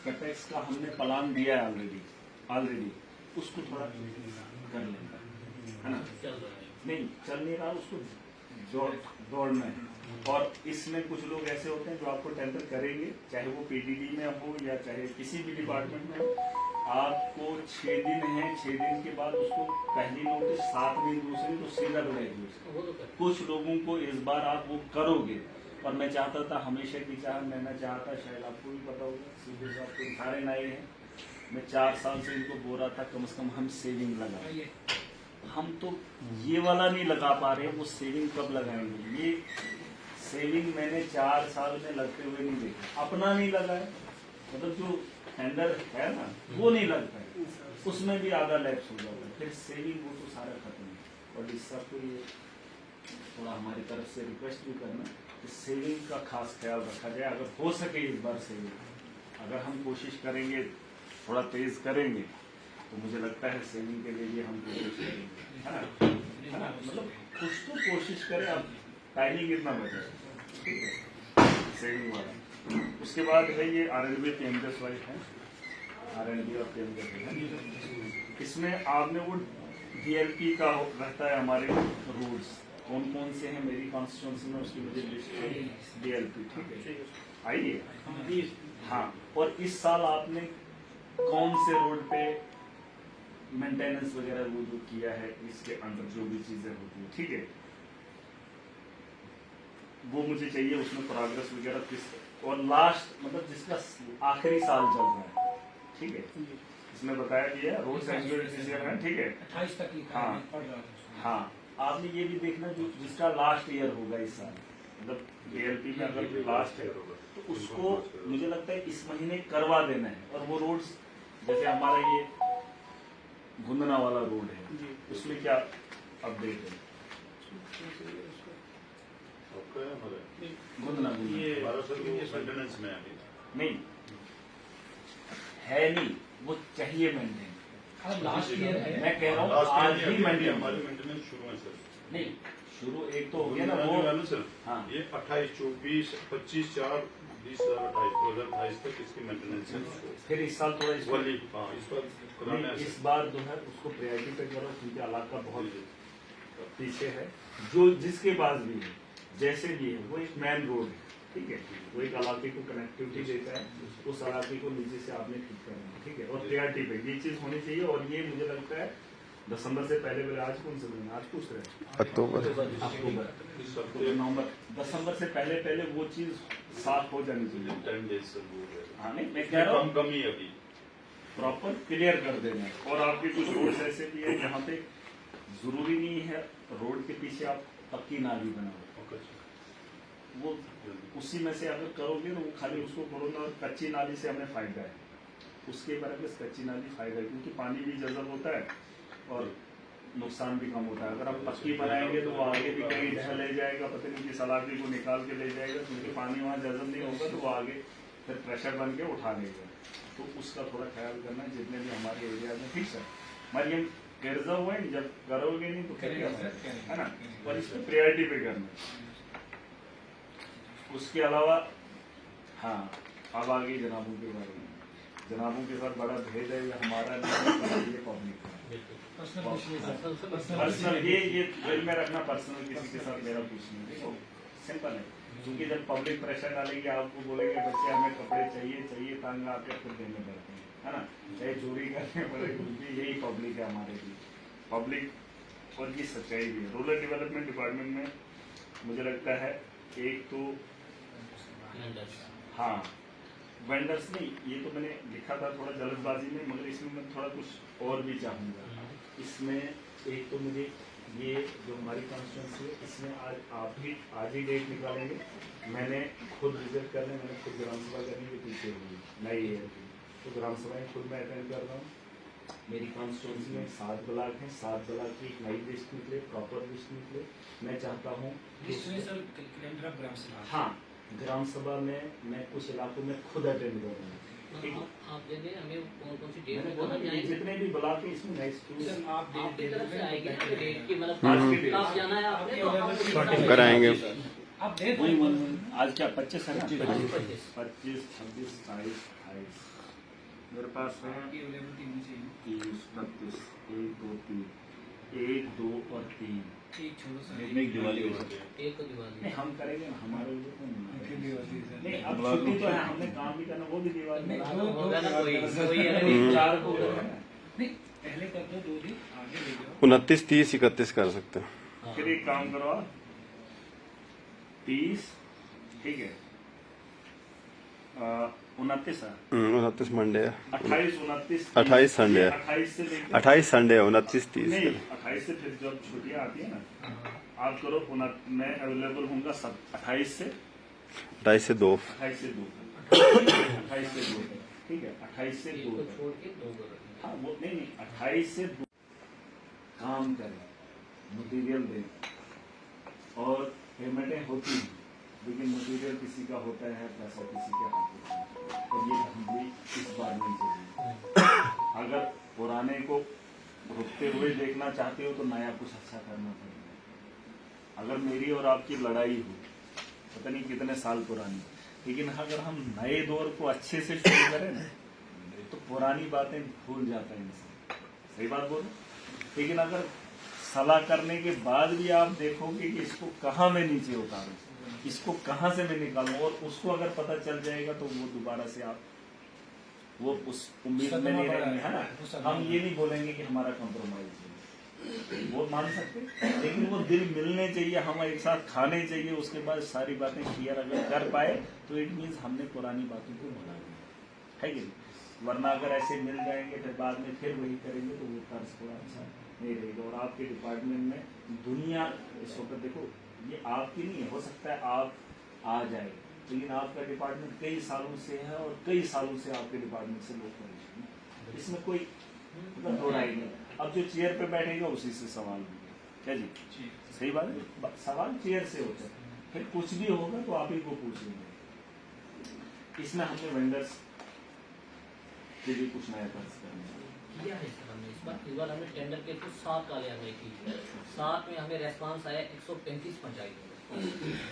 Capex का हमने plan दिया है ऑलरेडी उसको थोड़ा कर लेंगे, है ना? नहीं चल नहीं रहा, उसको दौड़ना है। और इसमें कुछ लोग ऐसे होते हैं जो आपको टेंडर करेंगे, चाहे वो पीडीडी में हो या चाहे किसी भी डिपार्टमेंट में हो। आपको 6 दिन है, 6 दिन के बाद उसको पहली नोटिस, 7 दिन दूसरी, तो सीधा बढ़ेगी। कुछ लोगों को इस बार आप वो करोगे। और मैं चाहता था, हमेशा की चाह मैं चाहता, शायद आपको भी पता होगा, सीधे साहब को उठारे नए हैं, मैं 4 साल से इनको बोल रहा था कम से कम हम सेविंग लगाएं। हम तो ये वाला नहीं लगा पा रहे, वो सेविंग कब लगाएंगे? ये सेविंग मैंने 4 साल में लगते हुए नहीं देखा, अपना नहीं लगा है, मतलब जो टेंडर है ना वो नहीं लगता है, उसमें भी आधा लैप्स हो जाता है, फिर सेविंग वो तो सारा खत्म है। और इस सब को ये थोड़ा हमारी तरफ से रिक्वेस्ट भी करना कि सेविंग का खास ख्याल रखा जाए। अगर हो सके इस बार सेविंग, अगर हम कोशिश करेंगे, थोड़ा तेज करेंगे, तो मुझे लगता है सेविंग के लिए भी हम कोशिश करेंगे, है ना? मतलब कुछ तो कोशिश करें। अब टाइमिंग कितना बचा है, ठीक है, सेविंग वाला। उसके बाद है ये R&B PMGS वाइज है, R&B और PMGS है। इसमें आपने वो DLP का रहता है, हमारे रूल्स कौन कौन से हैं मेरी कॉन्स्टिट्यूंसी में, उसकी मुझे लिस्ट DLP, ठीक है, आइए। हाँ, और इस साल आपने कौन से रोड पे मेंटेनेंस वगैरह वो जो किया है, इसके अंदर जो भी चीजें होती है, ठीक है, वो मुझे चाहिए, उसमें प्रोग्रेस वगैरह किस, और लास्ट मतलब जिसका आखिरी साल चल रहा है, ठीक है, इसमें बताया गया है रोड सेंसिटिव है, ठीक है, 28 तक लिखा है। हाँ, आपने ये भी देखना जो जिसका लास्ट ईयर होगा इस साल, मतलब DLP में अगर लास्ट ईयर होगा तो उसको मुझे लगता है इस महीने करवा देना है। और वो रोड्स जैसे हमारा ये गुंदना वाला रोड है, उसमें क्या अपडेट है? गुंदना मेंटेनेंस में नहीं है, नहीं वो चाहिए मेंटेन। लास्ट ईयर है, मैं कह रहा हूँ आज भी मेंटेन, हमारी मेंटेनेंस शुरू है सर। नहीं शुरू एक तो हो गया ना वो सर, हाँ, ये 28, 24, 25, 4, 2028 तक इसकी मेंटेनेंस है। फिर इस साल थोड़ा इस वाली हाँ, इस बार कराना है इस बार जो है उसको प्रायोरिटी पे करो, क्योंकि इलाका बहुत पीछे है। जो जिसके पास भी है, जैसे भी है, वो एक मेन रोड है, ठीक है, वो एक इलाके को कनेक्टिविटी देता है, उस इलाके को नीचे से आपने ठीक करना है, ठीक है, और प्रायोरिटी पे ये चीज होनी चाहिए। और ये मुझे लगता है दिसंबर से पहले, आज कौन से महीने, आज पूछ रहे हैं अक्टूबर, नवंबर, दिसंबर से पहले वो चीज साफ हो जानी चाहिए। 10 डेज सर। हाँ, नहीं मैं कह रहा हूँ कम ही अभी प्रॉपर क्लियर कर देना। और आपके कुछ रोड ऐसे भी है जहाँ पे जरूरी नहीं है रोड के पीछे आप पक्की नाली बनाओ, वो उसी में से अगर करोगे तो वो खाली उसको करोगे, और कच्ची नाली से हमें फायदा है, उसके बरक्स कच्ची नाली फायदा है, क्योंकि पानी भी जज़ब होता है और नुकसान भी कम होता है। अगर आप पक्की बनाएंगे तो वो आगे भी कहीं ढह ले जाएगा, पता नहीं किस इलाके को निकाल के ले जाएगा, क्योंकि पानी वहाँ जज़ब नहीं होगा तो वो आगे फिर प्रेशर बन के उठा लेगा। तो उसका थोड़ा ख्याल करना, जितने भी हमारे एरिया में, ठीक सर, मरियम कर्जा हुआ है, जब करोगे नहीं तो क्या है ना, और इसमें प्रायोरिटी पे करना। उसके अलावा हाँ, अब आगे जनाबों के बारे में, जनाबों के साथ बड़ा भेद है, ये हमारा नहीं, ये पब्लिक पर्सनल, ये दिल में रखना, पर्सनल किसी के साथ मेरा कुछ नहीं। देखो सिंपल है, क्योंकि जब पब्लिक प्रेशर डालेगी, आपको बोलेंगे बच्चे हमें कपड़े चाहिए, तंग आके खुद देने पड़ते हैं, है ना, चाहे चोरी करने पड़े, क्योंकि यही पब्लिक है हमारे लिए, पब्लिक। और ये सच्चाई भी है। रूरल डेवलपमेंट डिपार्टमेंट में मुझे लगता है एक तो हाँ, वेंडर्स नहीं, ये तो मैंने लिखा था थोड़ा जल्दबाजी में, मगर इसमें मैं थोड़ा कुछ और भी चाहूँगा। इसमें एक तो मुझे ये जो हमारी कॉन्स्टिट्यूंसी है, इसमें आज ही डेट निकालेंगे, मैंने खुद विजिट करने, मैंने खुद ग्राम सभा करने के पीछे हुई नई है, तो ग्राम सभाएँ खुद मैं अटेंड कर रहा हूँ। मेरी कॉन्स्टिट्यूंसी में 7 ब्लॉक हैं, 7 ब्लॉक की एक नई लिस्ट निकले, प्रॉपर लिस्ट निकले। मैं चाहता हूँ हाँ, ग्राम सभा में मैं कुछ इलाकों में खुद अटेंड करूँगा। आप दे दें हमें कौन सी डेट मैंने बोला ये जितने भी ब्लॉक है इसमें नेक्स्ट आप आपकी तरफ से आएगी ना डेट की, मतलब कब जाना है आपने तो कराएंगे। आप दे वही आज क्या 25 है ना, 25, 26, 27, 28, मेरे पास है आपकी अवेलेबिलिटी होनी चाहिए 30, 32, 1, 2, 3, 1, 2 और 3। एक छोड़ो सर एक दिवाली हो सकती है। एक तो दिवाली नहीं हम करेंगे ना, हमारे लिए तो नहीं आपकी दिवाली है, सर। नहीं, अब छुट्टी तो है, हमने काम भी करना, वो भी दिवाली नहीं, में। दो- होगा ना कोई दो- कोई है ना, नहीं, 4 को करेंगे ना। नहीं पहले कर दो 2 दिन आगे ले जाओ 29, 30, 31 कर सकते हैं। हाँ। फिर एक काम करो आप 30, ठीक है 29 है, 29 मंडे है, 28, 29, 28 संडे है। 28 से लेकर 28 संडे है, 29, 30 नहीं 28 से फिर जब छुट्टियां आती है ना, आप करो मैं अवेलेबल हूँ 28 से 28 से 2 28 से 2 28 से 2 ठीक है 28 से एक 2 को छोड़ के दो को रखना। हाँ वो नहीं 28 से 2 काम करें, मटेरियल दें और पेमेंटें होती हैं, लेकिन मटेरियल किसी का होता है, पैसा किसी के हाथ होता है, और ये धंधे इस बार नहीं चाहिए। अगर पुराने को रुकते हुए देखना चाहते हो तो नया कुछ अच्छा करना पड़ेगा। अगर मेरी और आपकी लड़ाई हो पता नहीं कितने साल पुरानी, लेकिन अगर हम नए दौर को अच्छे से शुरू करें ना तो पुरानी बातें भूल जाता है इंसान। सही बात बोलो। लेकिन अगर सलाह करने के बाद भी आप देखोगे कि इसको कहाँ मैं नीचे उतारूं, इसको कहाँ से मैं निकालूं, और उसको अगर पता चल जाएगा तो वो दोबारा से आप वो उस उम्मीद में नहीं रहेंगे, है ना। हम ये नहीं बोलेंगे कि हमारा कॉम्प्रोमाइज है, वो मान सकते, लेकिन वो दिल मिलने चाहिए, हम एक साथ खाने चाहिए, उसके बाद सारी बातें क्लियर अगर कर पाए तो इट मीन्स हमने पुरानी बातों को भुला दिया है कि नहीं। वरना अगर ऐसे मिल जाएंगे फिर बाद में फिर वही करेंगे तो वो कर्ज थोड़ा अच्छा नहीं रहेगा। और आपके डिपार्टमेंट में दुनिया इस वक्त देखो ये आपकी नहीं है, हो सकता है आप आ जाए, लेकिन आपका डिपार्टमेंट कई सालों से है और कई सालों से आपके डिपार्टमेंट से लोग परेशान हैं, इसमें कोई मतलब दो राय नहीं। अब जो चेयर पे बैठेगा उसी से सवाल होगा, क्या जी सही बात है, सवाल चेयर से होता है, फिर कुछ भी होगा तो आप ही को पूछेंगे। इसमें हमने वेंडर्स के लिए कुछ नया खर्च करना है। किया है सर हमने इस बार हमने टेंडर के कुछ 7 काले हमने की है। 7 में हमें रेस्पॉन्स आया 135 पंचायतों में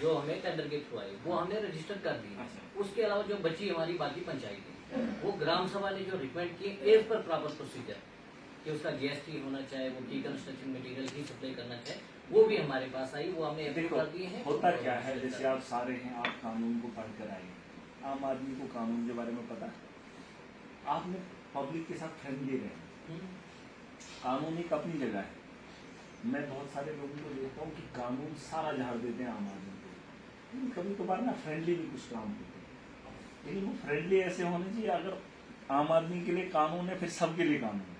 जो हमें टेंडर के थ्रू आए, वो हमने रजिस्टर कर दी। उसके अलावा जो बची हमारी बाकी पंचायतें, वो ग्राम सभा ने जो रिकमेंड किए एज पर प्रॉपर प्रोसीजर कि उसका जीएसटी होना चाहिए, वो की कंस्ट्रक्शन मटेरियल ही सप्लाई करना चाहिए, वो भी हमारे पास आई, वो हमने अप्रूव कर दिए हैं। होता क्या है, जैसे आप सारे हैं, आप कानून को पढ़ कर आए, आम आदमी को कानून के बारे में पता है, आपने पब्लिक के साथ फ्रेंडली रहे, कानून एक अपनी जगह है। मैं बहुत सारे लोगों को देखता हूँ कि कानून सारा झाड़ देते हैं आम आदमी को, लेकिन कभी कभार ना फ्रेंडली भी कुछ काम होते हैं, लेकिन वो फ्रेंडली ऐसे होने चाहिए अगर आम आदमी के लिए कानून है फिर सबके लिए कानून है,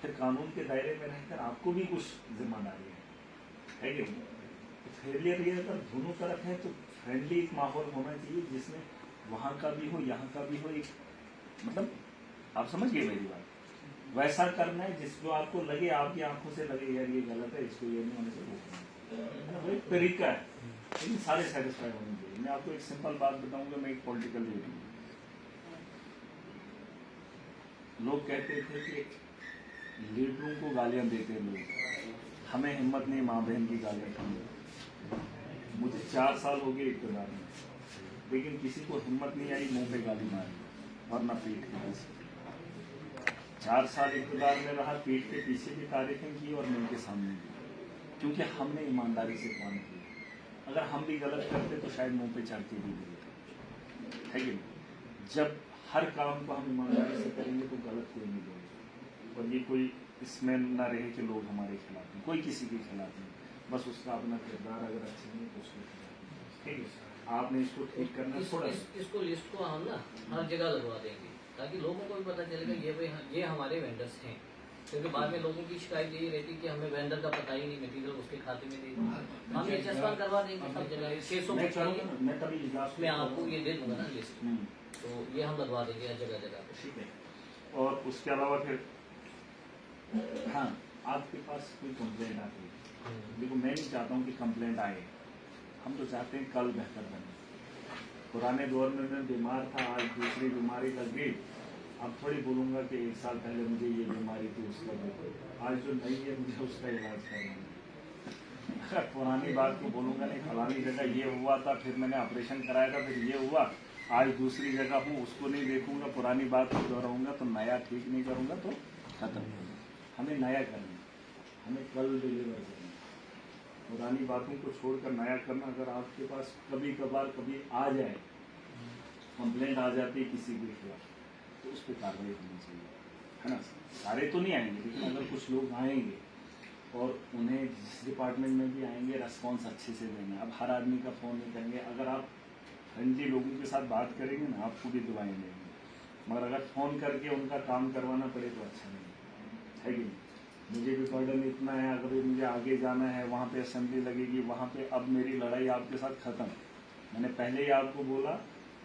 फिर कानून के दायरे में रहकर आपको भी कुछ जिम्मेदारी है कि नहीं। तो फेलियर ये अगर दोनों तरफ है तो फ्रेंडली एक माहौल होना चाहिए जिसमें वहाँ का भी हो यहाँ का भी हो, एक मतलब आप समझ गए मेरी बात, वैसा करना है जिसको आपको लगे, आपकी आंखों से लगे यार ये गलत है, इसको ये नहीं होने से वो एक तरीका है, लेकिन सारे सेटिस्फाइड होने चाहिए। मैं आपको एक सिंपल बात बताऊंगा, मैं एक पॉलिटिकल लीडर हूँ। लोग कहते थे कि लीडरों को गालियां देते लोग, हमें हिम्मत नहीं माँ बहन की गालियां खाने। मुझे 4 साल हो गए इक़्तिदार में, लेकिन किसी को हिम्मत नहीं आई मुंह पे गाली मारनी और ना पीठ के पीछे। 4 साल इक़्तिदार में रहा, पीठ के पीछे भी तारीफें की और मुंह के सामने भी, क्योंकि हमने ईमानदारी से काम किया। अगर हम भी गलत करते तो शायद मुंह पे चढ़ के भी बोलते, है कि नहीं। जब हर काम को हम ईमानदारी से करेंगे तो गलत कोई नहीं बोलेगा, और ये कोई इसमें ना रहे कि लोग हमारे खिलाफ हैं, कोई किसी के खिलाफ नहीं, बस उसका अपना किरदार अगर अच्छा नहीं तो उसके खिलाफ। ठीक है, आपने इसको ठीक करना थोड़ा इसको लिस्ट को हम ना हर जगह लगवा देंगे ताकि लोगों को भी पता चलेगा ये हमारे वेंडर्स हैं, क्योंकि बाद में लोगों की शिकायत यही रहती कि हमें वेंडर का पता ही नहीं, मटेरियल उसके खाते में नहीं, हम ये चस्पा करवा देंगे सब जगह। 600 मैं कभी इजलास मैं आपको ये दे दूंगा ना लिस्ट, तो ये हम लगवा देंगे हर जगह जगह पे। ठीक है। और उसके अलावा फिर हाँ, आपके पास कोई कंप्लेंट आती है, देखो मैं नहीं चाहता हूँ कि कंप्लेंट आए, हम तो चाहते हैं कल बेहतर बने। पुराने दौर में मैं बीमार था, आज दूसरी बीमारी लग गई, अब थोड़ी बोलूँगा कि 1 साल पहले मुझे ये बीमारी थी उसका देखो, आज जो नहीं है मुझे उसका इलाज करना है। पुरानी बात को बोलूँगा नहीं, फलानी जगह ये हुआ था, फिर मैंने ऑपरेशन कराया था, फिर ये हुआ, आज दूसरी जगह हूँ, उसको नहीं देखूंगा, पुरानी बात को दोहराऊंगा तो नया ठीक नहीं करूंगा तो खत्म हो जाएगा। हमें नया करना है, हमें कल डिलीवर करना है। पुरानी बातों को छोड़कर नया करना। अगर आपके पास कभी कभार कभी आ जाए, कंप्लेंट आ जाती है किसी के खिलाफ, तो उस पर कार्रवाई करनी चाहिए, है ना। सारे तो नहीं आएंगे, लेकिन अगर कुछ लोग आएंगे और उन्हें जिस डिपार्टमेंट में भी आएंगे रेस्पॉन्स अच्छे से देंगे। अब हर आदमी का फ़ोन नहीं करेंगे। अगर आप फ्रेंडली लोगों के साथ बात करेंगे ना, आपको भी दुआएं देंगे, मगर अगर फ़ोन करके उनका काम करवाना पड़े तो अच्छा नहीं है कि नहीं। मुझे भी बर्डन इतना है, अगर मुझे आगे जाना है, वहाँ पे असेंबली लगेगी, वहाँ पे अब मेरी लड़ाई आपके साथ ख़त्म। मैंने पहले ही आपको बोला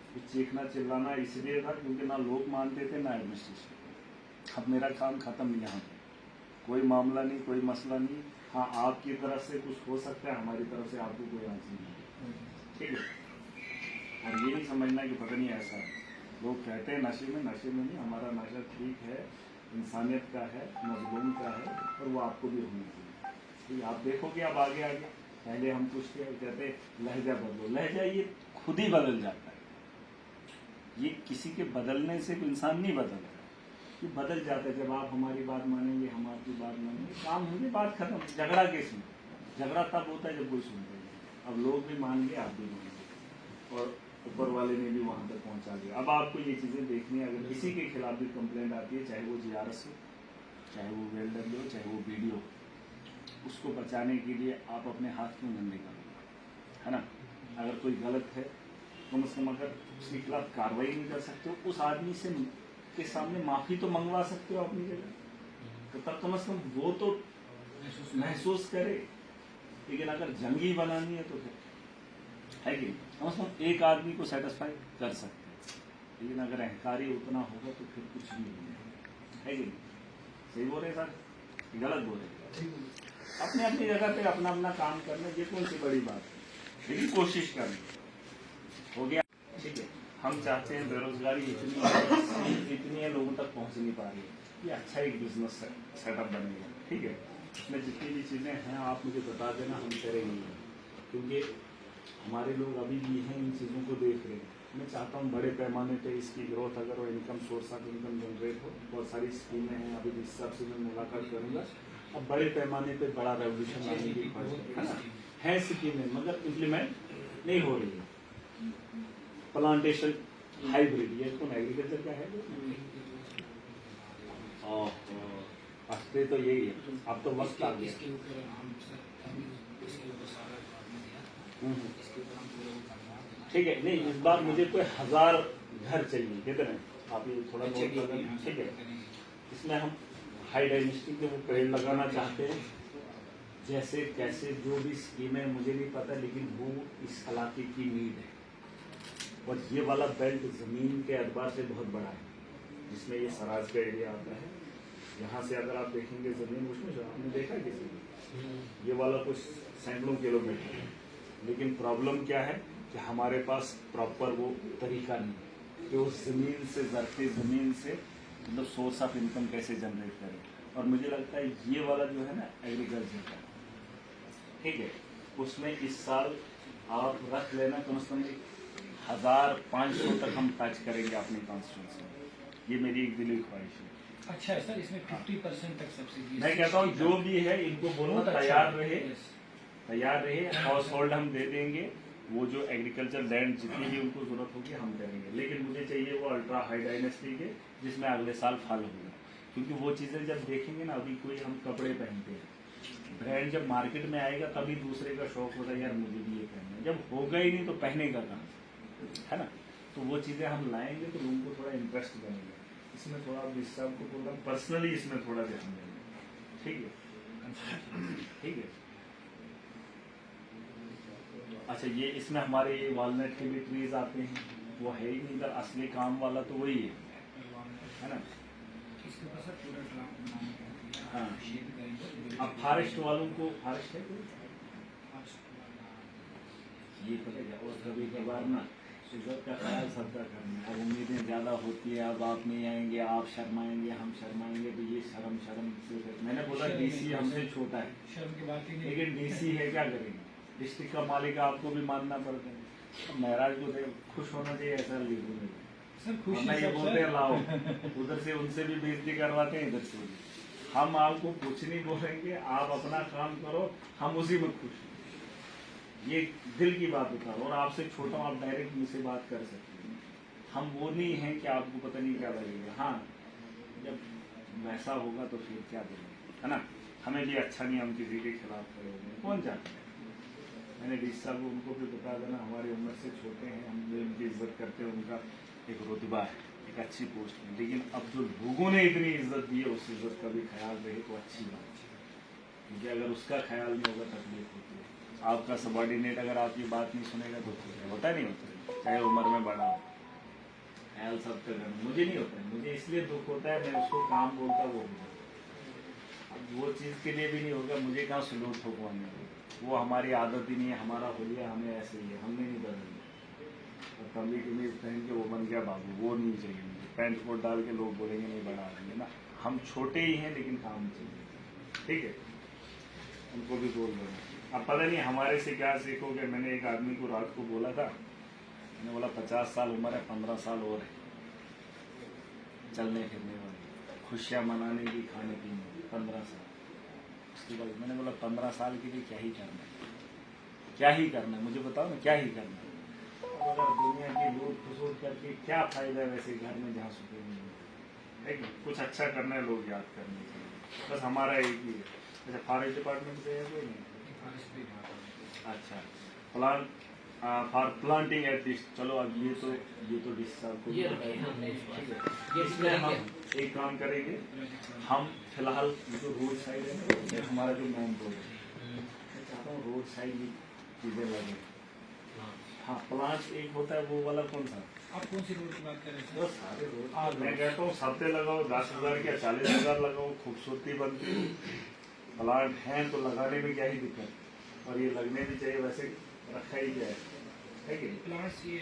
कि चीखना चिल्लाना इसलिए था क्योंकि ना लोग मानते थे ना एडमिनिस्ट्रेशन। अब मेरा काम ख़त्म यहाँ पे, कोई मामला नहीं, कोई मसला नहीं। हाँ, आपकी तरफ से कुछ हो सकता है, हमारी तरफ से आपको कोई आंसर नहीं, ठीक है। और ये नहीं समझना कि पता नहीं ऐसा है। लोग कहते हैं नशे में नहीं, हमारा नशा ठीक है, इंसानियत का है, मजलूम का है, और वो आपको भी होनी चाहिए। ठीक, आप देखोगे अब आगे आगे। पहले हम पूछते हैं, कहते लहजा बदलो, लहजा ये खुद ही बदल जाता है। ये किसी के बदलने से कोई इंसान नहीं बदलता, ये बदल जाता है। जब आप हमारी बात मानेंगे, हम आपकी बात मानेंगे, काम होंगे, बात खत्म। झगड़ा किस में? झगड़ा तब होता है जब कोई सुनता है। अब लोग भी मान गए, आप भी मान गए, और ऊपर वाले ने भी वहाँ तक पहुँचा दिया। अब आपको ये चीज़ें देखनी है। अगर किसी के खिलाफ भी कंप्लेंट आती है, चाहे वो GRS हो, चाहे वो वेल्डर हो, चाहे वो BDO हो, उसको बचाने के लिए आप अपने हाथ क्यों गंदे करोगे, है ना। अगर कोई गलत है, कम से कम अगर उसके खिलाफ कार्रवाई नहीं कर सकते हो, उस आदमी से के सामने माफ़ी तो मंगवा सकते हो अपनी जगह, तो तब कम से कम वो तो महसूस करे। लेकिन अगर जंगी बनानी है तो फिर है कि कम से कम एक आदमी को सेटिस्फाई कर सकते हैं। लेकिन अगर अहंकारी उतना होगा तो फिर कुछ नहीं होगा, है कि नहीं। सही बोल रहे सर, गलत बोल रहे? अपने अपनी जगह पे अपना अपना काम करना, ये कौन सी बड़ी बात है, लेकिन कोशिश करनी। हो गया, ठीक है। हम चाहते हैं बेरोजगारी इतनी है, लोगों तक पहुंच नहीं पा रही है। ये अच्छा एक बिजनेस सेटअप बनेगा, ठीक है। इसमें जितनी भी चीज़ें हैं आप मुझे बता देना, हम करेंगे। क्योंकि हमारे लोग अभी भी हैं, इन चीज़ों को देख रहे हैं। मैं चाहता हूँ बड़े पैमाने पे इसकी ग्रोथ, अगर वो income source of income generate हो। बहुत सारी स्कीमें हैं, अभी जिस हिसाब से मैं मुलाकात करूँगा, अब बड़े पैमाने पे बड़ा रेवोल्यूशन लाने की ख्वाहिश है स्कीमें, मगर इम्प्लीमेंट नहीं हो रही है। प्लांटेशन हाइब्रिड, ये कौन एग्रीकल्चर का है? तो यही है। अब तो वक्त आ गया। इसके ऊपर हम इसके ऊपर सारा काम दिया, इसके ऊपर हम पूरा वो करना। ठीक है। नहीं, इस बार मुझे कोई 1000 घर चाहिए, कितने आप ये थोड़ा बहुत बता, ठीक है। इसमें हम हाई डायनेस्टी के वो पेड़ लगाना चाहते हैं। जैसे कैसे जो भी स्कीम है मुझे नहीं पता, लेकिन वो इस इलाके की नीड है। और ये वाला बेल्ट ज़मीन के एतबार से बहुत बड़ा है, जिसमें ये सराज का एरिया आता है। यहाँ से अगर आप देखेंगे ज़मीन, उसमें जो आपने देखा है किसी, ये वाला कुछ सैकड़ों किलोमीटर है। लेकिन प्रॉब्लम क्या है कि हमारे पास प्रॉपर वो तरीका नहीं है कि उस ज़मीन से ज़रती ज़मीन से मतलब सोर्स ऑफ इनकम कैसे जनरेट करें। और मुझे लगता है ये वाला जो है ना एग्रीकल्चर का, ठीक है, उसमें इस साल आप रख लेना कम से कम 1500 तक हम टच करेंगे अपनी कॉन्स्टिट्यूंसी में। ये मेरी एक दिली ख्वाहिश है। अच्छा है सर, इसमें 50% तक सब्सिडी। मैं कहता हूँ जो भी है इनको बोलो बहुत अच्छा तैयार है। रहे, तैयार रहे। हाउस होल्ड हम दे देंगे, वो जो एग्रीकल्चर लैंड जितनी भी उनको जरूरत होगी हम करेंगे। लेकिन मुझे चाहिए वो अल्ट्रा हाई डायनेस्टी के, जिसमें अगले साल फल होगा। क्योंकि वो चीज़ें जब देखेंगे ना, अभी कोई हम कपड़े पहनते हैं, ब्रांड जब मार्केट में आएगा तभी दूसरे का शौक होता है, यार मुझे भी ये पहनना है। जब होगा ही नहीं तो पहनेगा कहाँ, है ना। तो वो चीज़ें हम लाएंगे तो लोगों को थोड़ा इंटरेस्ट बनेगा। इसमें थोड़ा जिस साहब को बोल रहा हूँ पर्सनली, इसमें थोड़ा ध्यान देंगे, ठीक है, ठीक है। अच्छा, ये इसमें हमारे ये वॉलनट के भी ट्रीज आते हैं, वो है ही नहीं इधर। असली काम वाला तो वही है ना। इसके ऊपर सर पूरा ड्राफ्ट बनाने का हाँ। शेप करेंगे। अब फॉरेस्ट वालों को, फॉरेस्ट है कोई? ये पड़ेगा। और कभी कभार ना इज्जत का ख्याल सबका करना। अब उम्मीदें ज़्यादा होती है, अब आप नहीं आएंगे, आप शर्माएंगे, हम शर्माएंगे, तो ये शर्म से मैंने बोला DC हमसे छोटा है, शर्म की बात ही नहीं। लेकिन DC है, क्या करेंगे। डिस्ट्रिक्ट का मालिक आपको भी मानना पड़ता है। महाराज को खुश होना चाहिए, ऐसा लिखो नहीं। सर खुश वरना है ये सब बोलते हैं सर। लाओ, उधर से उनसे भी बेइज्जती करवाते हैं, इधर से भी। हम आपको कुछ नहीं बोलेंगे, आप अपना काम करो, हम उसी में खुश हैं। ये दिल की बात होता है। और आपसे छोटा हूं, आप डायरेक्ट मुझसे बात कर सकते हैं। हम वो नहीं हैं कि आपको पता नहीं क्या लगेगा। हाँ, जब वैसा होगा तो फिर क्या बोलेंगे, है ना। हमें भी अच्छा नहीं, हम किसी के खिलाफ करेंगे, कौन चाहता है। मैंने 20 साल को उनको भी बता देना, हमारी उम्र से छोटे हैं, हम भी उनकी इज्जत करते हैं, उनका एक रुतबा है, एक अच्छी पोस्ट में। लेकिन अब जो लोगों ने इतनी इज्जत दी है, उस इज्जत का भी ख्याल रहे तो अच्छी बात है, क्योंकि अगर उसका ख्याल नहीं होगा तकलीफ होती है। आपका सबॉर्डिनेट अगर आपकी बात नहीं सुनेगा तो होता नहीं होता, चाहे उम्र में बड़ा हो। ख्याल सब करना मुझे नहीं होता है, मुझे इसलिए दुख होता है, मैं उसको काम बोलता वो होगा। अब वो चीज़ के लिए भी नहीं होगा, मुझे कहाँ सलूट ठोकवाने, वो हमारी आदत ही नहीं है, हमारा होलिया हमें ऐसे ही है, हमने नहीं बदलना। और कमी कमीज पहन के वो बन गया बाबू, वो नहीं चाहिए मुझे। पैंट कोट डाल के लोग बोलेंगे नहीं बड़ा आदमी है ना, हम छोटे ही हैं लेकिन काम चाहिए, ठीक है। उनको भी बोल रहे हैं। अब पता नहीं हमारे से क्या सीखोगे। मैंने एक आदमी को रात को बोला था, मैंने बोला 50 साल उम्र है, 15 साल और है चलने फिरने वाली, खुशियाँ मनाने की, खाने पीने की, 15 साल। उसके बाद मैंने बोला 15 साल के लिए क्या ही करना है, क्या ही करना है, मुझे बताओ ना क्या ही करना है। अब अगर दुनिया की लूट खसूट करके क्या फायदा है वैसे घर में जहाँ सुकून नहीं है कि कुछ अच्छा करना है, लोग याद करने चाहिए। बस हमारा एक ही है। अच्छा, फॉरेस्ट डिपार्टमेंट से है कोई नहीं? फॉरेस्ट विभाग में। अच्छा, plan for planting at this. चलो अब ये तो डिस साहब को ये भी रखिए बताया। हमने इस बार। ठीक है। ये इसमें हम करेंगे। एक काम करेंगे, हम फिलहाल जो रोड साइड है ना, ये हमारा जो मेन रोड है, मैं चाहता हूँ रोड साइड की चीज़ें लगे। हाँ, प्लांट एक होता है वो वाला, कौन सा? आप कौन सी रोड की बात कर रहे हैं तो सर? सारे रोड मैं कहता हूँ सबसे लगाओ, 10,000 या 40,000 लगाओ, खूबसूरती बनती है। प्लांट हैं तो लगाने में क्या ही दिक्कत, और ये लगने भी चाहिए, वैसे रखा ही क्या है कि नहीं? प्लांट्स ये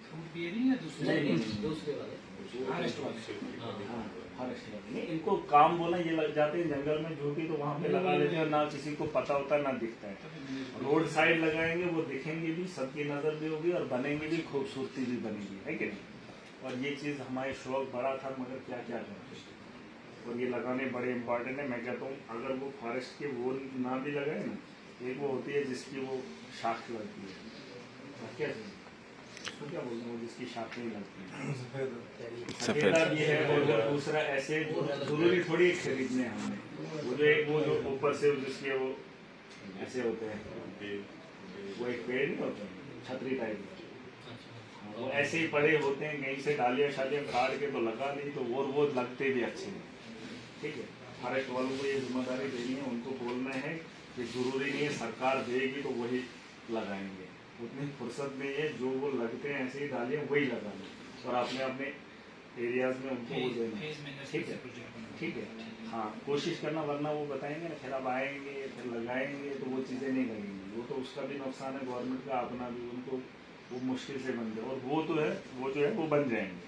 फ्रूट भी है नहीं या दूसरे? नहीं, दूसरे वाले। फॉरेस्ट वाले। हाँ, फॉरेस्ट वाले। नहीं, इनको काम बोला, ये लग जाते हैं जंगल में झूठी, तो वहाँ पे लगा लेते हैं, ना किसी को पता होता ना दिखता है। रोड साइड लगाएंगे, वो दिखेंगे भी, सबकी नजर भी होगी, और बनेंगे भी, खूबसूरती भी बनेगी, है कि नहीं। और ये चीज़ हमारे शौक बड़ा था, मगर क्या क्या करते, और ये लगाने बड़े इंपॉर्टेंट है। मैं कहता हूँ अगर वो फॉरेस्ट के वो ना भी लगाए ना, एक वो होती है जिसकी वो शाख लगती है, क्या उसको क्या बोलते हैं, वो जिसकी शाख नहीं लगती है, सफेदा भी है। और वो दूसरा ऐसे जरूरी थोड़ी खरीदने हमने, वो जो ऊपर से जिसके वो ऐसे होते हैं, वो एक पेड़ नहीं होता, छतरी टाइप का, वो ऐसे ही पड़े होते हैं, कहीं से डालियाँ शालियाँ काट के तो लगा दी, तो वो लगते भी अच्छे हैं, ठीक है। फॉरेस्ट वालों को ये जिम्मेदारी देनी है, उनको बोलना है कि जरूरी नहीं है सरकार देगी तो वही लगाएंगे, उतनी फुर्सत नहीं है, जो वो लगते हैं ऐसे ही डालियाँ वही लगा लो, और अपने अपने एरियाज में उनको वो देना, फेज मैनेजमेंट ठीक है, प्रोजेक्ट बना। ठीक है। हाँ, कोशिश करना, वरना वो बताएंगे ना, फिर अब आएंगे फिर लगाएंगे तो वो चीज़ें नहीं लगेंगी, वो तो उसका भी नुकसान है, गवर्नमेंट का अपना भी, उनको वो मुश्किल से बन जाए, और वो जो है वो बन जाएंगे,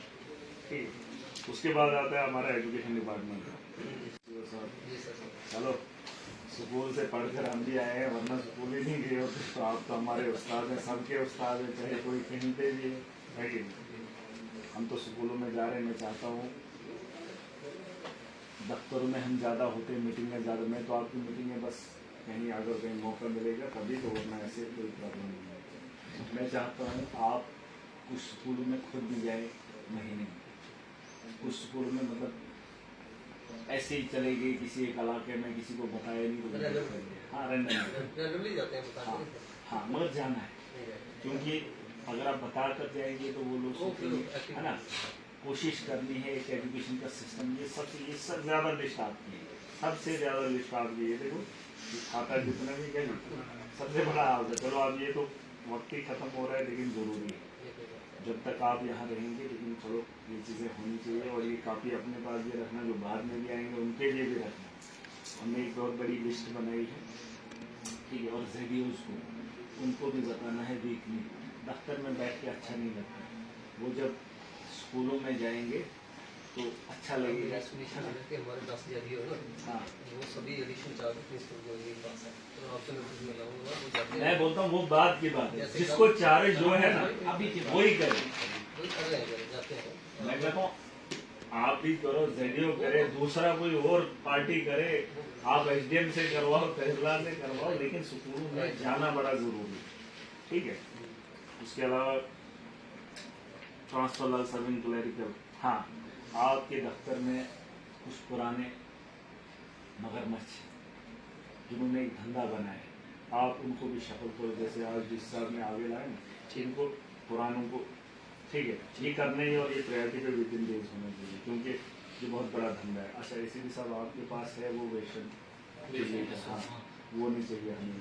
ठीक है। उसके बाद आता है हमारा एजुकेशन डिपार्टमेंट। चलो, स्कूल से पढ़कर हम भी आए हैं, वरना स्कूल ही नहीं गए होते, तो आप तो हमारे उस्ताद हैं, सबके उस्ताद हैं, चाहे कोई कहीं पे भी है कि नहीं। हम तो स्कूलों में जा रहे हैं, मैं चाहता हूँ दफ्तरों में हम ज़्यादा होते हैं, मीटिंग में ज़्यादा, मैं तो आपकी मीटिंग में बस कहीं अगर कहीं मौका मिलेगा तभी तो, वरना ऐसे कोई प्रॉब्लम नहीं है। मैं चाहता हूँ आप कुछ स्कूलों में खुद भी जाए महीने में, कुछ स्कूलों में मतलब ऐसे ही चले गए किसी एक इलाके में, किसी को बताया नहीं तो, हाँ रैंडमली जाते हैं हाँ हाँ, मगर जाना है, क्योंकि अगर आप बता कर जाएंगे तो वो लोग सोचेंगे, है ना। कोशिश करनी है एक एजुकेशन का सिस्टम, ये सब ज़्यादा लिस्ट आपकी है, सबसे ज़्यादा लिस्ट आपकी है। देखो ये खाता जितना भी क्या सबसे बड़ा हाल है। चलो अब ये तो वक्त ही ख़त्म हो रहा है, लेकिन ज़रूरी है जब तक आप यहाँ रहेंगे, लेकिन चलो ये चीज़ें होनी चाहिए। और ये काफ़ी अपने पास भी रखना, जो बाद में भी आएंगे उनके लिए भी रखना। हमने एक बहुत बड़ी लिस्ट बनाई है, ठीक है। और ज़ेडियोज़ को उनको भी बताना है, वीकली दफ्तर में बैठ के अच्छा नहीं लगता, वो जब स्कूलों में जाएंगे तो अच्छा लगेगा। हमारे 10,000 हो ना, हाँ वो सभी एडिशन चार्ज प्रिंसिपल को यही पास है, तो आपसे नोटिस में लाऊंगा वो जाते मैं हैं, बोलता हूँ वो बात की बात है, जिसको चार्ज जो है ना अभी की बात वही करे। वही कर रहे हैं, जाते हैं। मैं कहता हूँ आप ही करो, जेडीओ करे, दूसरा कोई और पार्टी करे, आप एसडीएम से करवाओ, तहसीलदार से करवाओ, लेकिन स्कूलों में जाना बड़ा जरूरी है। ठीक है। उसके अलावा ट्रांसफर सर्विंग क्लरिकल, हाँ आपके दफ्तर में कुछ पुराने मगरमच्छ जिन्होंने एक धंधा बनाया है, आप उनको भी शक्ल करो, जैसे आज डिस्चार्ज में आगे लाए ना, इनको पुरानों को, ठीक है, ये करने ही और ये प्रायोरिटी पे विद इन डेज होना चाहिए, क्योंकि ये बहुत बड़ा धंधा है। अच्छा एसीपी साहब आपके पास है वो वेशन, हाँ वो नहीं चाहिए हमें,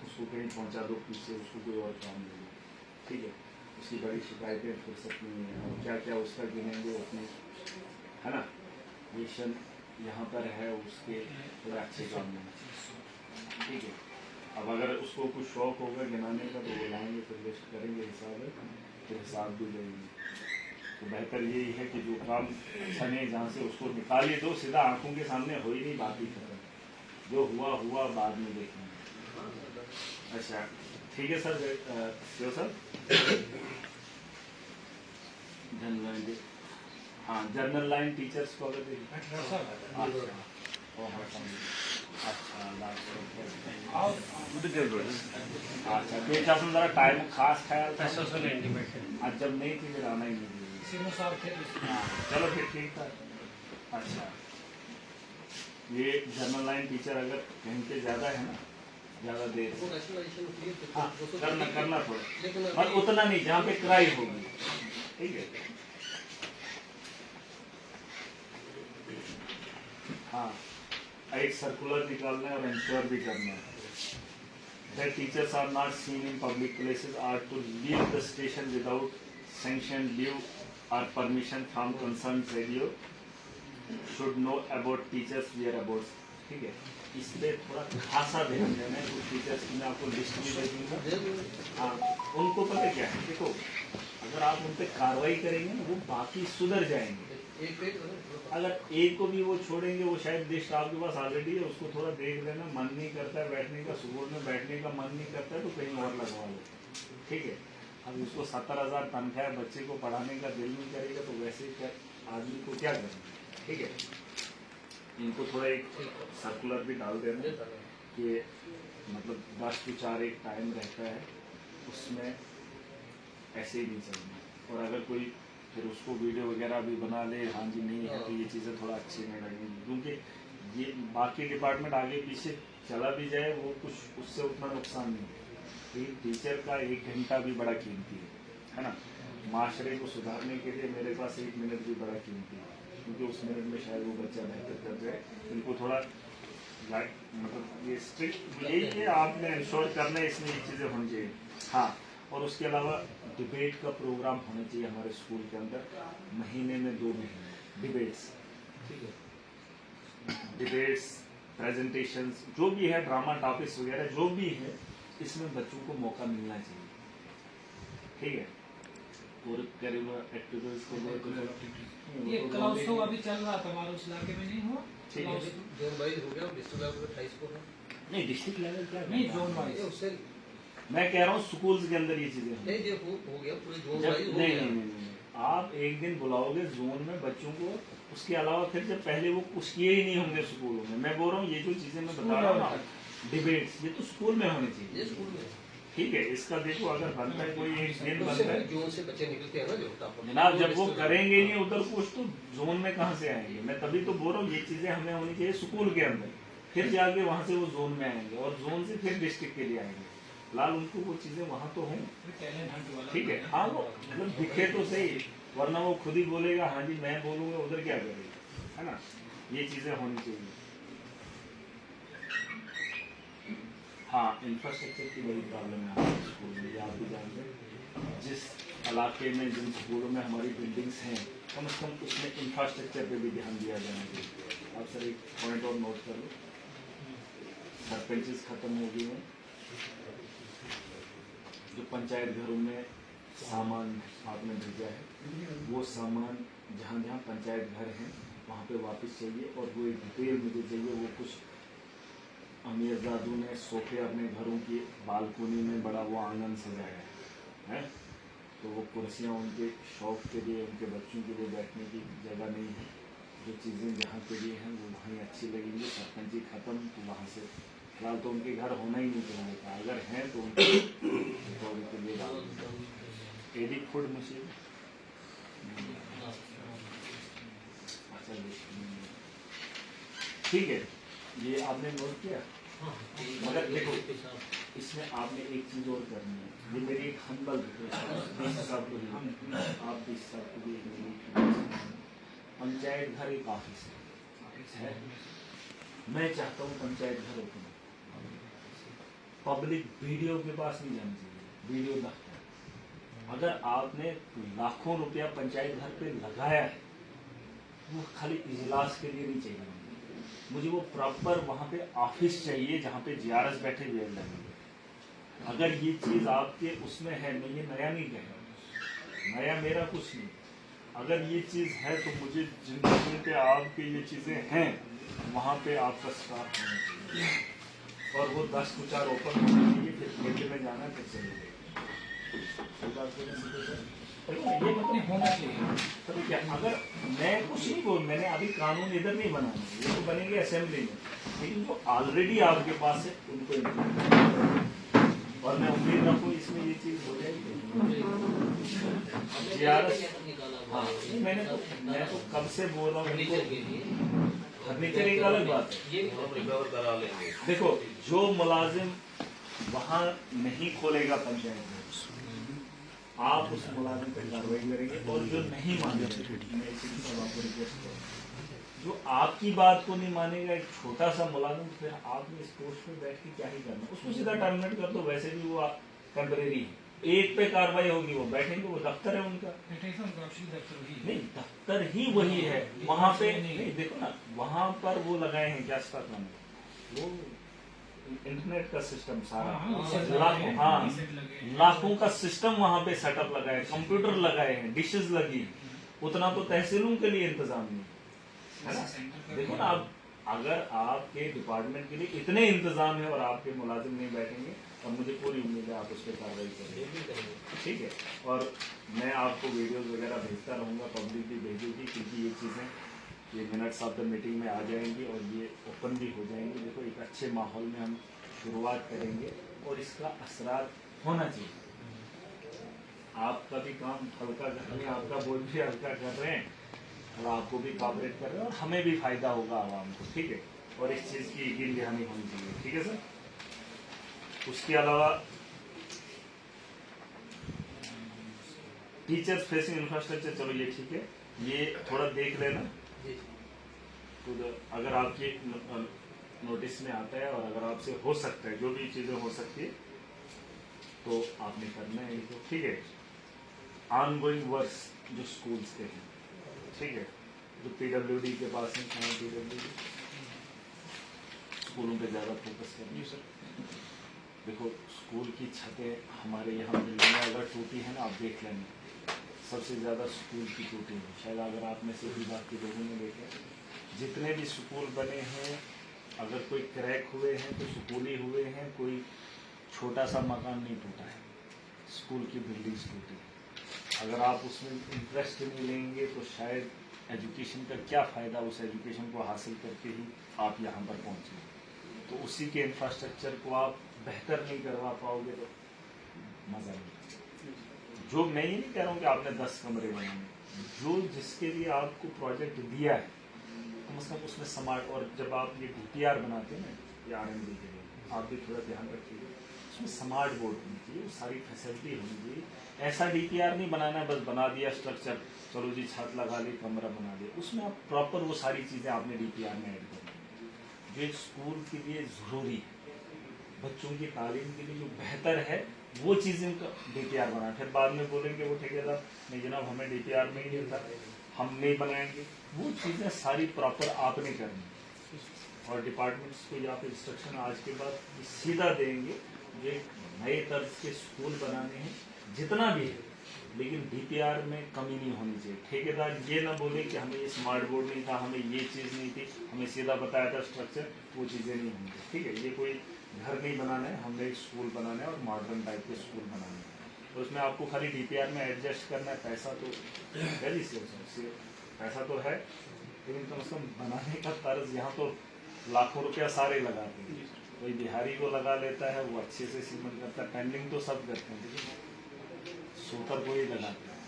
उसको कहीं पहुंचा दो पीछे, उसको कोई और काम दे दो, ठीक है। उसकी बड़ी शिकायतें फुर्सत नहीं है, और क्या क्या उसका गिनेंगे अपने, है ना। वेशन यहाँ पर है, उसके थोड़े अच्छे काम में, ठीक है। अब अगर उसको कुछ शौक होगा गिनाने का तो वो लाएंगे, फिर लिस्ट करेंगे हिसाब है, फिर हिसाब भी लेंगे। तो बेहतर यही है कि जो काम अच्छा नहीं जहाँ से उसको निकालिए दो, सीधा आंखों के सामने हो ही नहीं, बात ही खत्म, जो हुआ हुआ बाद में देखेंगे। अच्छा ठीक है sir, Shiv sir general line, हाँ जनरल लाइन टीचर्स को अगर देखिए, अच्छा बेचासन जरा टाइम खास ख्याल था, आज जब नहीं थी फिर आना ही नहीं, हाँ चलो फिर ठीक था। अच्छा ये जनरल लाइन टीचर अगर कहीं पे ज़्यादा है ना, ज़्यादा देर वो नेशनलाइजेशन के लिए हाँ करना लेकिन थोड़ा, और उतना नहीं जहाँ पे क्राई होगी, ठीक है। हाँ एक सर्कुलर निकालना है और इंश्योर भी करना है that teachers are not seen in public places are to leave the station without sanctioned leave or permission from concerned radio should know about teachers whereabouts, ठीक है। इस पे थोड़ा खासा ध्यान देना है। कुछ टीचर्स की मैं आपको लिस्ट भी दे दूंगा, हाँ उनको पता क्या है, देखो अगर आप उन पर कार्रवाई करेंगे ना वो बाकी सुधर जाएंगे। अगर एक को भी वो छोड़ेंगे, वो शायद लिस्ट आपके पास ऑलरेडी है, उसको थोड़ा देख लेना, मन नहीं करता है बैठने का, स्कूल में बैठने का मन नहीं करता है तो कहीं और लगवा लो, ठीक है। अब उसको 70,000 तनख्वाह है, बच्चे को पढ़ाने का दिल नहीं करेगा तो वैसे क्या आदमी को क्या करना, ठीक है। इनको थोड़ा एक सर्कुलर भी डाल देना कि मतलब 10 to 4 एक टाइम रहता है, उसमें ऐसे ही नहीं चलना। और अगर कोई फिर उसको वीडियो वगैरह भी बना ले, हाँ जी नहीं है तो ये चीज़ें थोड़ा अच्छी नहीं लगेंगी, क्योंकि ये बाकी डिपार्टमेंट आगे पीछे चला भी जाए वो कुछ उससे उतना नुकसान नहीं है। एक टीचर का 1 घंटा भी बड़ा कीमती है ना। माशरे को सुधारने के लिए मेरे पास 1 मिनट भी बड़ा कीमती है, क्योंकि उस मिनट में शायद वो बच्चा बेहतर कर जाए। इनको थोड़ा मतलब ये स्ट्रिक्ट यही है, आपने इंश्योर करना है इसमें ये चीज़ें होनी चाहिए। हाँ और उसके अलावा डिबेट का प्रोग्राम होना चाहिए हमारे स्कूल के अंदर, महीने में 2 महीने डिबेट्स, ठीक है। डिबेट्स, प्रेजेंटेशंस, जो भी है ड्रामा टॉपिक्स वगैरह जो भी है, इसमें बच्चों को मौका मिलना चाहिए, ठीक है। और करिकुलर एक्टिविटीज के लिए ये क्लाउड अभी चल रहा था हमारे उस इलाके में, नहीं हुआ? ठीक है। जोन वाइज हो गया, डिस्ट्रिक्ट लेवल पे 28 को है, नहीं डिस्ट्रिक्ट लेवल क्या नहीं जोन वाइज, उससे मैं कह रहा हूँ स्कूल्स के अंदर ये चीजें होंगी। नहीं हो गया पूरे जोन जब वाइज हो नहीं गया। नहीं नहीं नहीं आप एक दिन बुलाओगे जोन में बच्चों को, उसके अलावा फिर जब पहले वो कुछ किए ही नहीं होंगे स्कूलों में। मैं बोल रहा हूँ ये जो चीजें मैं बता रहा हूँ ना, डिबेट्स, ये तो स्कूल में होनी चाहिए, ये स्कूल में ठीक है। इसका देखो अगर बनता है कोई एक दिन बनता है जोन से बच्चे निकलते हैं ना जो टॉपर, जनाब, जब वो करेंगे नहीं उधर कुछ तो जोन में कहाँ से आएंगे। मैं तभी तो बोल रहा हूँ ये चीजें हमें होनी चाहिए स्कूल के अंदर, फिर जाके वहाँ से वो जोन में आएंगे और जोन से फिर डिस्ट्रिक्ट के लिए आएंगे। लाल उनको वो चीजें वहाँ तो हों, ठीक है। हाँ वो मतलब दिखे तो सही, वरना वो खुद ही बोलेगा हाँ जी मैं बोलूँगा, उधर क्या करेगा, है ना। ये चीजें होनी चाहिए। हाँ इंफ्रास्ट्रक्चर की बड़ी प्रॉब्लम है हमारे स्कूल में, ये आप भी जानते हैं। जिस इलाके में जिन स्कूलों में हमारी बिल्डिंग्स हैं, कम से कम उसमें इंफ्रास्ट्रक्चर पे भी ध्यान दिया जाना चाहिए। आप सर एक पॉइंट और नोट कर लो, सरपंचेस खत्म हो गई हैं, जो पंचायत घरों में सामान आपने भेजा है वो सामान जहाँ जहाँ पंचायत घर हैं वहाँ पे वापस चाहिए, और वो एक डिटेल मुझे चाहिए। वो कुछ अमीरजादों ने सोफे अपने घरों की बालकोनी में बड़ा वो आंगन सजाया है, तो वो कुर्सियाँ उनके शौक के लिए, उनके बच्चों के लिए बैठने की जगह नहीं है। जो चीज़ें जहाँ के लिए हैं वो वहीं अच्छी लगेंगी। सरपंच जी खत्म, तो वहाँ से फिलहाल तो उनके घर होना ही नहीं चाहिए, अगर हैं तो उनके रिकवरी के लिए डाल देंगे। एडिक फूड मशीन, अच्छा ठीक है, ये आपने नोट किया। मगर देखो इसमें आपने एक चीज़ और करनी है, ये मेरी एक हम्बल रिक्वेस्ट है, 20 साहब को भी, आप 20 साहब को भी पंचायत घर एक ऑफिस है। मैं चाहता हूँ पंचायत घर ओपन, पब्लिक वीडियो के पास नहीं जानी चाहिए, वीडियो दफ्तर। अगर आपने लाखों रुपया पंचायत घर पे लगाया है, वो खाली इजलास के लिए नहीं चाहिए मुझे, वो प्रॉपर वहाँ पे ऑफिस चाहिए जहाँ पे जीआरएस बैठे हुए लगेंगे। अगर ये चीज़ आपके उसमें है, मैं ये नया नहीं कह रहा, नया मेरा कुछ नहीं, अगर ये चीज़ है तो मुझे जिन जगह पे आपके ये चीज़ें हैं वहाँ पे आपका स्टाफ होना चाहिए, और वो 10 to 4 ओपन होना चाहिए। फिर खेते में जाना फिर चले ये अपने होना चाहिए। तो क्या, अगर मैं कुछ नहीं बोल, मैंने अभी कानून इधर नहीं बनाना, ये तो बनेंगे असेंबली में, लेकिन जो ऑलरेडी आपके पास है उनको implement करो। और मैं उम्मीद रखूँ इसमें ये चीज़ हो जाएगी। जीआरएस, हाँ मैं तो कब से बोल रहा हूँ, फर्नीचर एक अलग बात है। देखो जो मुलाजिम वहाँ नहीं खोलेगा पंचायत में, आप उस मुलाजिम पर कार्रवाई करेंगे, और जो नहीं मानेगा, मैं इसी सब आपको रिक्वेस्ट करूँ, जो आपकी बात को नहीं मानेगा, एक छोटा सा मुलाजिम, फिर आपने इस पोस्ट पे बैठ के क्या ही करना, उसको सीधा टर्मिनेट कर दो। वैसे भी वो टेम्परेरी है, एक पे कार्रवाई होगी, वो बैठेंगे, वो दफ्तर है उनका, नहीं दफ्तर ही वही है वहाँ पे। नहीं देखो ना, वहाँ पर वो लगाए हैं क्या स्टाफ नाम, वो इंटरनेट का सिस्टम सारा, लाखों, हाँ लाखों का सिस्टम वहाँ पे सेटअप लगा है, कंप्यूटर लगाए हैं, डिशेस लगी, उतना तो तहसीलों के लिए इंतजाम नहीं है ना। देखो ना, आप अगर आपके डिपार्टमेंट के लिए इतने इंतजाम है और आपके मुलाजिम नहीं बैठेंगे, और मुझे पूरी उम्मीद है आप उस पर कार्रवाई करेंगे, ठीक है। और मैं आपको वीडियोस वगैरह भेजता रहूँगा, पब्लिक भी भेजेगी, क्योंकि ये चीज़ें ये मिनट्स ऑफ द मीटिंग में आ जाएंगी और ये ओपन भी हो जाएंगी। देखो एक अच्छे माहौल में हम शुरुआत करेंगे और इसका असरार होना चाहिए। आपका भी काम हल्का कर रहे हैं, आपका बोझ भी हल्का कर रहे हैं, और आपको भी कॉपरेट कर रहे हैं, और हमें भी फायदा होगा आवाम को, ठीक है। और इस चीज़ की यकीन दहानी होनी चाहिए, ठीक है सर। उसके अलावा टीचर्स फेसिंग इंफ्रास्ट्रक्चर, चलो ये ठीक है, ये थोड़ा देख लेना, तो अगर आपके नोटिस में आता है और अगर आपसे हो सकता है, जो भी चीज़ें हो सकती है तो आपने करना है इनको, ठीक है। ऑनगोइंग वर्क्स जो स्कूल्स के हैं, ठीक है, जो पीडब्ल्यूडी के पास है, कहाँ पीडब्ल्यूडी, स्कूलों पे ज़्यादा फोकस करेंगे सर। देखो स्कूल की छतें हमारे यहाँ बिल्डिंगें अगर टूटी है ना, आप देख लेंगे सबसे ज़्यादा स्कूल की टूटी है। शायद अगर आप में से भी बाकी लोगों ने देखे, जितने भी स्कूल बने हैं, अगर कोई क्रैक हुए हैं तो स्कूल ही हुए हैं, कोई छोटा सा मकान नहीं टूटा है, स्कूल की बिल्डिंग्स टूटी है। अगर आप उसमें इंटरेस्ट नहीं लेंगे तो शायद एजुकेशन का क्या फ़ायदा, उस एजुकेशन को हासिल करके ही आप यहाँ पर पहुँचे, तो उसी के इंफ्रास्ट्रक्चर को आप बेहतर नहीं करवा पाओगे तो मज़ा नहीं। जो मैं ये नहीं कह रहा हूँ कि आपने 10 कमरे बनाने, जो जिसके लिए आपको प्रोजेक्ट दिया है कम से कम उसमें स्मार्ट, और जब आप ये DPR बनाते हैं ना, ये RMD के लिए आप भी थोड़ा ध्यान रखिएगा, उसमें स्मार्ट बोर्ड होनी चाहिए, सारी फैसिलिटी होनी चाहिए। ऐसा DPR नहीं बनाना है बस बना दिया स्ट्रक्चर, चलो जी छत लगा ली, कमरा बना दिया, उसमें आप प्रॉपर वो सारी चीज़ें आपने DPR में ऐड करनी जो एक स्कूल के लिए ज़रूरी है, बच्चों की तालीम के लिए जो बेहतर है वो चीज़ें का DPR बनाए। फिर बाद में बोलेंगे वो ठेकेदार नहीं जनाब हमें DPR में ही नहीं था, हम नहीं बनाएंगे, वो चीज़ें सारी प्रॉपर आपने करनी। और डिपार्टमेंट्स को आप इंस्ट्रक्शन आज के बाद सीधा देंगे, जो एक नए तर्ज के स्कूल बनाने हैं, जितना भी है लेकिन डीपीआर में कमी नहीं होनी चाहिए। ठेकेदार ये ना बोले कि हमें ये स्मार्ट बोर्ड नहीं था, हमें ये चीज़ नहीं थी, हमें सीधा बताया था स्ट्रक्चर, वो चीज़ें नहीं होंगी। ठीक है, ये कोई घर नहीं बनाना है, हमने एक स्कूल बनाना है और मॉडर्न टाइप के स्कूल बनाना है। तो उसमें आपको खाली डीपीआर में एडजस्ट करना है। पैसा तो वेरी पैसा तो है, लेकिन कम से कम बनाने का तर्ज यहाँ तो लाखों रुपया सारे लगाते हैं। कोई बिहारी को लगा लेता है, वो अच्छे से सीमेंट करता है, पेंडिंग तो सब करते हैं, लेकिन सूतर को ही लगाते हैं।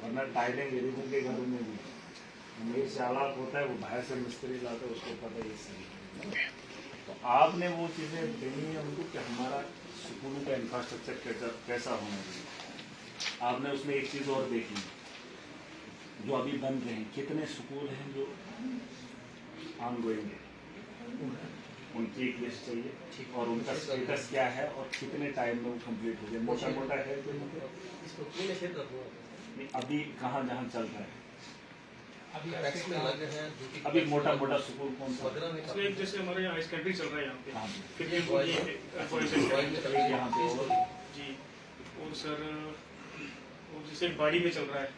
वरना टाइलें गरीबों के घरों में भी अमीर चालाक होता है, वो बाहर से मिस्त्री लाता है, उसको पता है सही। तो आपने वो चीज़ें देनी है उनको कि हमारा स्कूलों का इंफ्रास्ट्रक्चर कैसा होना चाहिए। आपने उसमें एक चीज़ और देखी, जो अभी बन रहे हैं, कितने स्कूल हैं जो ऑनगोइंग है, उनकी एक लिस्ट चाहिए और उनका स्टेटस क्या है और कितने टाइम में वो कंप्लीट हो जाए। मोटा मोटा है तो इसको पूरे क्षेत्र रखो। अभी कहाँ जहाँ चल रहा है अभी टैक्स में लगे हैं अभी मोटा मोटा स्कूल कौन सा वगैरह में इसमें एक जैसे हमारे यहाँ सेकेंडरी चल रहा है यहाँ पे हाँ फिर ये बोलिए यहाँ पे और जी और सर और जैसे बाड़ी में चल रहा है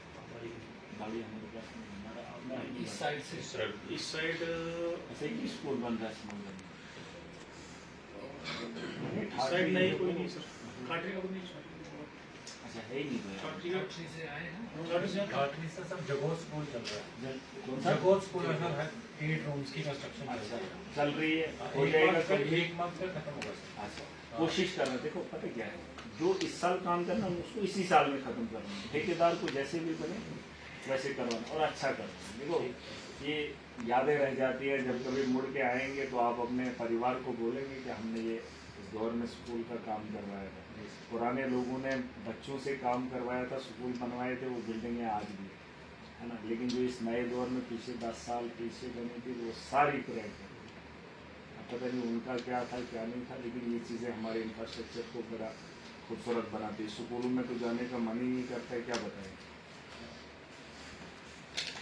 गाड़ी हमारे पास नहीं, हमारा अपना इस साइड से इस साइड ऐसे ही स्कूल बन रहा है स्मॉल इस साइड नहीं कोई नहीं सर काटरी का कोई नहीं अच्छा है ही नहीं तो यार। काटरी का घाटनी से आए हैं घाटनी से सब जगोर स्कूल चल रहा है। कौन सा जगोर स्कूल में सर 8 रूम्स की कंस्ट्रक्शन अच्छा चल रही है, हो जाएगा कल। एक मंथ में खत्म होगा सर। अच्छा कोशिश करना, देखो पता क्या है, जो इस साल काम करना है उसको इसी साल में खत्म करना है। ठेकेदार को जैसे भी बने वैसे करवाना और अच्छा करना। देखो ये यादें रह जाती है, जब कभी मुड़ के आएंगे तो आप अपने परिवार को बोलेंगे कि हमने ये इस दौर में स्कूल का काम करवाया था। पुराने लोगों ने बच्चों से काम करवाया था, स्कूल बनवाए थे, वो बिल्डिंगें आज भी है ना। लेकिन जो इस नए दौर में पीछे 10 साल पीछे बनी थी वो सारी क्रैक है। पता नहीं उनका क्या था क्या नहीं था, लेकिन ये चीज़ें हमारे इंफ्रास्ट्रक्चर को बड़ा खूबसूरत बनाती है। स्कूलों में तो जाने का मन ही नहीं करता है, क्या बताएं।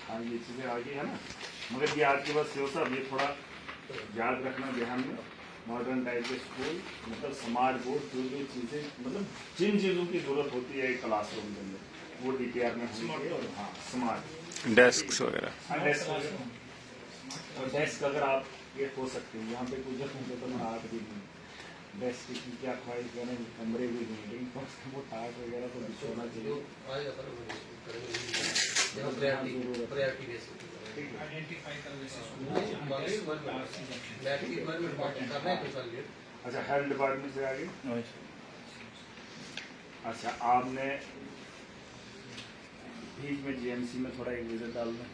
हाँ ये चीज़ें आगे है ना, मगर ये आज के बाद सेव साहब ये थोड़ा याद रखना ध्यान में, मॉडर्न टाइप के स्कूल मतलब स्मार्ट बोर्ड, जो चीज़ें मतलब जिन चीज़ों की ज़रूरत होती है क्लासरूम के अंदर वो डीपीआर में होनी चाहिए। और हाँ स्मार्ट डेस्क वगैरह। हाँ डेस्क और डेस्क अगर आप ये हो सकते हैं, यहाँ पे कुछ जगहों तो टाट भी नहीं, डेस्क की क्या ख्वाहिश करें, कमरे भी नहीं, लेकिन कम से कम वो टाट वगैरह तो बिछोना जो चाहिए। आएगा सर वो करेंगे प्रायोरिटी बेस ठीक है आइडेंटिफाई कर वैसे स्कूल करना है तो सर ये अच्छा हेल्थ डिपार्टमेंट से आगे। अच्छा आपने बीच में जीएमसी में थोड़ा एक विजिट डालना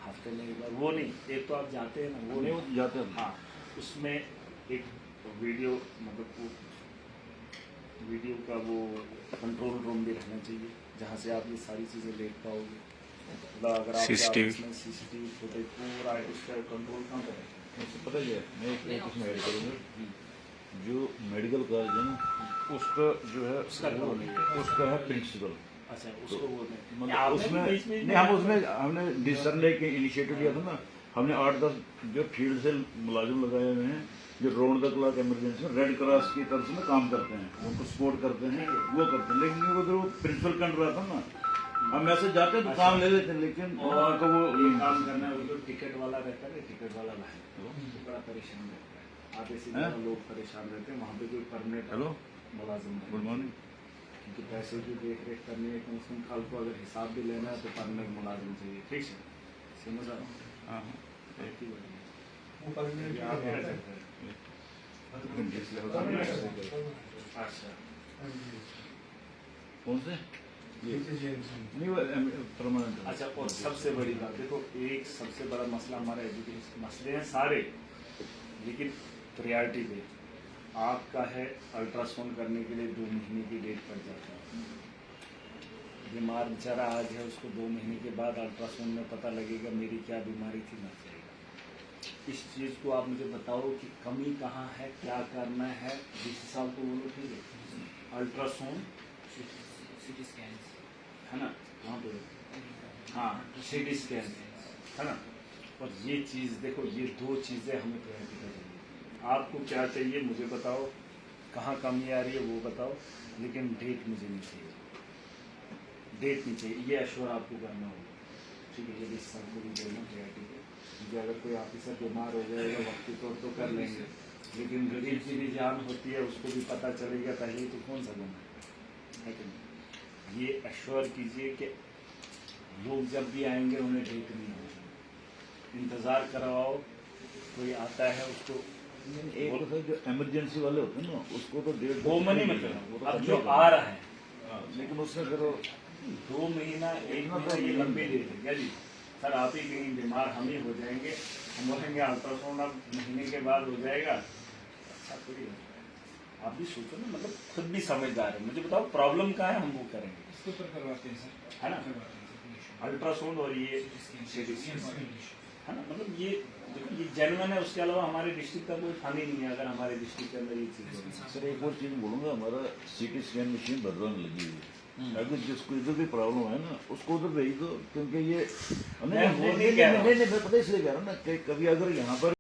हफ्ते में एक बार, वो नहीं, एक तो आप जाते हैं ना, वो नहीं जाते हैं। हाँ उसमें एक वीडियो मतलब वो वीडियो का वो कंट्रोल रूम भी रहना चाहिए, जहाँ से आप ये सारी चीज़ें देख पाओगे। मतलब अगर आप सीसीटीवी फुटेज पूरा उसका कंट्रोल कहाँ करें। पता ही है, मैं एक उसमें ऐड करूँगा, जो मेडिकल कॉलेज है ना उसका जो है उसका है प्रिंसिपल। अच्छा उसको वो मतलब उसमें नहीं, हम उसमें हमने डिसीजन लेके इनिशिएटिव लिया था ना, हमने 8-10 जो फील्ड से मुलाजिम लगाए हुए हैं जो राउंड द क्लॉक इमरजेंसी में रेड क्रॉस की तरफ से ना काम करते हैं, उनको सपोर्ट करते हैं, वो करते हैं। लेकिन वो जो प्रिंसिपल कंट्रोल रहा था ना, हम ऐसे जाते तो काम ले लेते, लेकिन और वो ये काम करना है, वो जो टिकट वाला रहता है, टिकट वाला भाई वो बड़ा परेशान रहता है। आधे से ज़्यादा लोग परेशान रहते हैं, वहाँ पे कोई परमानेंट हेलो मुलाजिम नहीं। Good morning. क्योंकि पैसे की देख रेख करनी है, कम से कम कल को अगर हिसाब भी लेना है तो परमानेंट मुलाजिम चाहिए। ठीक है समझ आ रहा हूँ। हाँ एक ही बात है। ये आप क्या करते हैं? अच्छा कौन से नहीं वो परमानेंट। अच्छा और सबसे बड़ी बात देखो, एक सबसे बड़ा मसला हमारा एजुकेशन मसले हैं सारे, लेकिन प्रायोरिटी पे आपका है अल्ट्रासाउंड करने के लिए 2 महीने की डेट पड़ जाती है। बीमार बेचारा आज है, उसको 2 महीने के बाद अल्ट्रासाउंड में पता लगेगा मेरी क्या बीमारी थी, मर जाएगा। इस चीज़ को आप मुझे बताओ कि कमी कहाँ है, क्या करना है, जिस हिसाब को बोलो। ठीक है अल्ट्रासाउंड सिटी स्कैन है ना, वहाँ पे हाँ सीटी स्कैन है ना। और ये चीज़ देखो, ये 2 चीज़ें हमें प्रायोरिटी पर चाहिए। आपको क्या चाहिए मुझे बताओ, कहाँ कमी आ रही है वो बताओ, लेकिन डेट मुझे नहीं चाहिए। डेट नहीं चाहिए, ये एश्योर आपको करना होगा, ठीक है। ये सर को भी बोलना KIT के, क्योंकि अगर कोई ऑफिसर बीमार हो जाएगा वक्त के तौर तो कर लेंगे, लेकिन गरीब की भी जान होती है, उसको भी पता चलेगा पहले ही तो कौन सा बना है कि नहीं। ये एश्योर कीजिए कि लोग जब भी आएंगे उन्हें डेट नहीं होगी, इंतज़ार करवाओ, कोई आता है उसको एक तो सर जो इमरजेंसी वाले होते हैं ना, उसको तो 1.5 वो मनी वो मतलब तो अब करना जो ही आ रहा है, हाँ, लेकिन उसमें फिर 2 महीना 1 महीना ये लंबी डेट है क्या जी। सर आप ही कहीं बीमार हम ही हो जाएंगे, हम बोलेंगे अल्ट्रासाउंड अब महीने के बाद हो जाएगा, अच्छा थोड़ी है। आप भी सोचो ना, मतलब खुद भी समझदार है, मुझे बताओ प्रॉब्लम कहाँ है, हम वो करेंगे, इसके ऊपर करवाते हैं सर, है ना। करवाते हैं सर, कोई issue नहीं। अल्ट्रासाउंड और ये ये कोई issue है ना, मतलब ये देखो ये जेन्युइन है, उसके अलावा हमारे डिस्ट्रिक्ट का कोई फन ही नहीं है अगर हमारे डिस्ट्रिक्ट के अंदर ये चीज़ हो। सर एक और चीज़ बोलूँगा, हमारा CT स्कैन मशीन भद्रवा में लगी हुई है, अगर जिसको इधर भी प्रॉब्लम है ना उसको उधर भेज दो, क्योंकि ये मैं वो नहीं कह रहा हूँ। नहीं मैं पता इसलिए कह रहा हूँ ना कि कभी अगर यहाँ पर